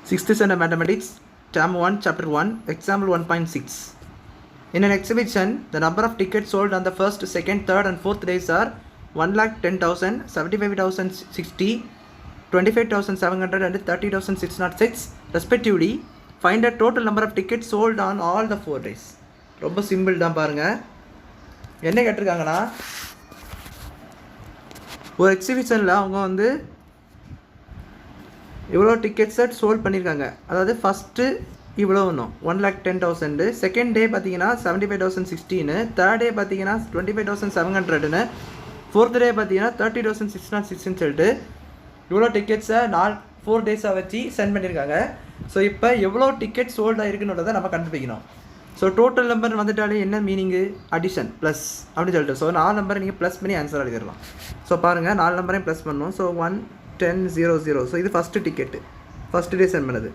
6th standard mathematics, term 1, chapter 1, example 1.6. In an exhibition, the number of tickets sold on the first, second, third and fourth days are 1,10,000, 75,060, 25,700 and 30,606 respectively. Find the total number of tickets sold on all the 4 days. ரொம்ப simple தான் பாருங்க. என்ன கேட்டிருக்காங்கன்னா, ஒரு எக்ஸிபிஷனில் அவங்க வந்து இவ்வளோ டிக்கெட்ஸை sold பண்ணியிருக்காங்க. அதாவது ஃபஸ்ட்டு இவ்வளோ ஒன்றும் 1,10,000, செகண்ட் டே பார்த்தீங்கன்னா 75,016, தேர்ட் டே பார்த்தீங்கன்னா 25,700, ஃபோர்த் டே பார்த்தீங்கன்னா 30,606ன்னு சொல்லிட்டு இவ்வளோ டிக்கெட்ஸை 4 டேஸாக வச்சு சென்ட் பண்ணியிருக்காங்க. ஸோ இப்போ எவ்வளோ டிக்கெட் சோல்ட் ஆகிருக்குன்னு நம்ம கண்டுபிடிக்கணும். ஸோ டோட்டல் நம்பர் வந்துட்டாலே என்ன மீனிங்கு, அடிஷன் ப்ளஸ் அப்படின்னு சொல்லிட்டு. ஸோ 4 நம்பரை நீங்கள் ப்ளஸ் பண்ணி ஆன்சர் எழுதிடலாம். ஸோ பாருங்கள், 4 நம்பரையும் ப்ளஸ் பண்ணணும். ஸோ 1,10,00. ஸோ இது first ticket, first day sent பண்ணது.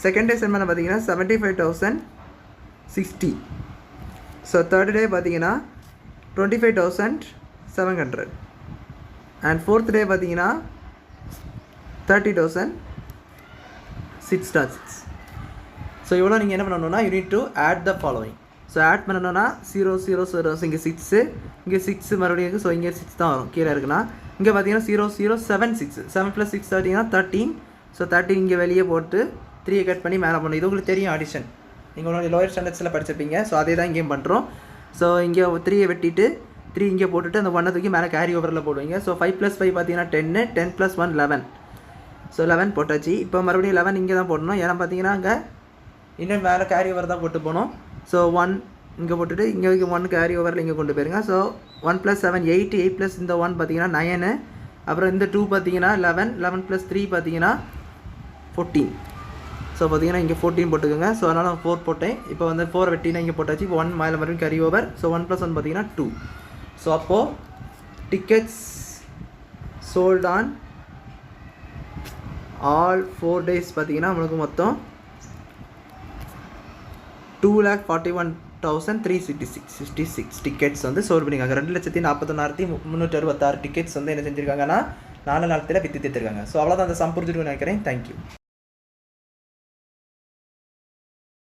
செகண்ட் டே சென்ட் பண்ண பார்த்தீங்கன்னா 75,060. ஸோ தேர்ட் டே பார்த்தீங்கன்னா 25,700 அண்ட் ஃபோர்த் டே பார்த்தீங்கன்னா 30,606. ஸோ இவ்வளோ நீங்கள் என்ன பண்ணணும்னா, you need to add the following. So add பண்ணணும்னா 0 0 0. ஸோ இங்கே 6, இங்கே 6 மறுபடியும் இருக்குது. ஸோ இங்கே 6 தான் வரும். கீழே இருக்குன்னா இங்கே பார்த்தீங்கன்னா 0 0 7 6. 7 + 6 பார்த்தீங்கன்னா 13. ஸோ 13 இங்கே வெளியே போட்டு 3 கட் பண்ணி மேலே பண்ணணும். இது உங்களுக்கு தெரியும், அடிஷன் நீங்கள் உங்களுடைய லோயர் ஸ்டாண்டர்ட்ஸில் படிச்சிருப்பீங்க. ஸோ அதே தான் இங்கேயும் பண்ணுறோம். ஸோ இங்கே 3 வெட்டிட்டு 3 இங்கே போட்டுட்டு அந்த 1 தூக்கி மேலே கேரி ஓவரில் போடுவீங்க. ஸோ 5 + 5 பார்த்தீங்கன்னா 10, 10 + 1 11. ஸோ 11 போட்டாச்சு. இப்போ மறுபடியும் 11 இங்கே தான் போடணும். ஏன்னா பார்த்தீங்கன்னா அங்கே இன்னும் மேலே கேரி ஓவர் தான் போட்டு போகணும். ஸோ 1 இங்கே போட்டுட்டு இங்கே 1 கேரி ஓவரில் இங்கே கொண்டு போயிருங்க. ஸோ 1 + 7 8, 8 + இந்த 1 பார்த்தீங்கன்னா 9, அப்புறம் இந்த 2 பார்த்தீங்கன்னா 11, 11 + 3 பார்த்தீங்கன்னா 14. ஸோ பார்த்தீங்கன்னா இங்கே 14 போட்டுக்கோங்க. ஸோ அதனால் நான் 4 போட்டேன். இப்போ வந்து 4 வெட்டினா இங்கே போட்டாச்சு. இப்போ 1 மேலே மறுபடியும் கேரி ஓவர். ஸோ 1 + 1 பார்த்தீங்கன்னா 2. ஸோ அப்போது tickets sold on all 4 days பார்த்தீங்கன்னா நம்மளுக்கு மொத்தம் 2,41,366 டிக்கெட்ஸ் வந்து சோல்வ் பண்ணியிருக்காங்க. 2,41,366 டிக்கெட்ஸ் வந்து என்ன செஞ்சுருக்காங்கன்னா 4 நாளத்தில் விற்று தீர்த்துருக்காங்க. ஸோ அவ்வளோதான் அந்த சம் புரிஞ்சுட்டு நினைக்கிறேன். தேங்க்யூ.